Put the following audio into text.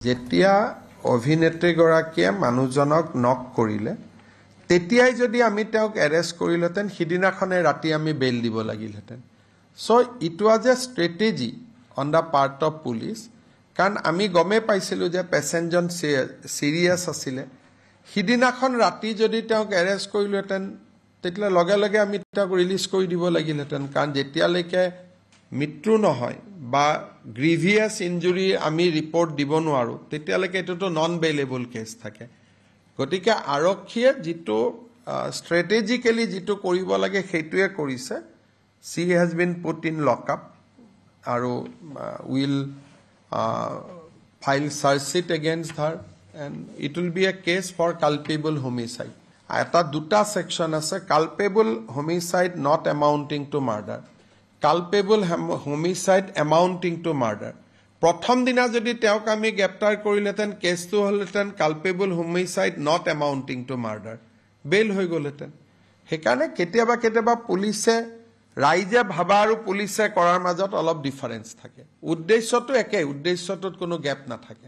যেতিয়া অভিনেত্ৰীগৰাকীয়ে মানুহজনক নক কৰিলে তেতিয়াই যদি আমি তেওঁক এৰেষ্ট কৰিলেতেন সিদিনাখনে ৰাতি আমি বেল দিব লাগিলহেতেন so it was a strategy on the part of police কাৰণ আমি গমে পাইছিলো যে পেসেঞ্জন সিৰিয়াস আছিলে সিদিনাখন ৰাতি যদি তেওঁক এৰেষ্ট কৰিলেতেন তেতিয়া লগে লগে আমি তেওঁক ৰিলিজ কৰি দিব লাগিলহেতেন কাৰণ যেতিয়ালৈকে মৃত্যু নহয় বা গ্ৰিভিয়াস ইনজুৰি আমি ৰিপোৰ্ট দিব নোৱাৰো তেতিয়ালৈকে এটোটো নন বেইলেবল কেস থাকে গতিকে আৰক্ষীয়ে যেটো স্ট্ৰেটেজিক্যালি যেটো কৰিব লাগে সেইটোৱে কৰিছে she has been put in lockup আৰু will file search sheet against her and it will be a case for culpable homicide এটা দুটা সেকশন আছে culpable homicide not amounting to murder culpable homicide amounting to murder প্ৰথম দিনা যদি তেওঁক আমি গ্ৰেপ্তাৰ কৰিলেতেন কেছটো হলতেন culpable homicide not amounting to murder বেল হৈ গলতেন হেকানে কেতিয়াবা পুলিশে ৰাইজে ভাবা আৰু পুলিশে কৰাৰ মাজত অলপ ডিফাৰেন্স থাকে উদ্দেশ্যটো একে উদ্দেশ্যটোত কোনো গ্যাপ না থাকে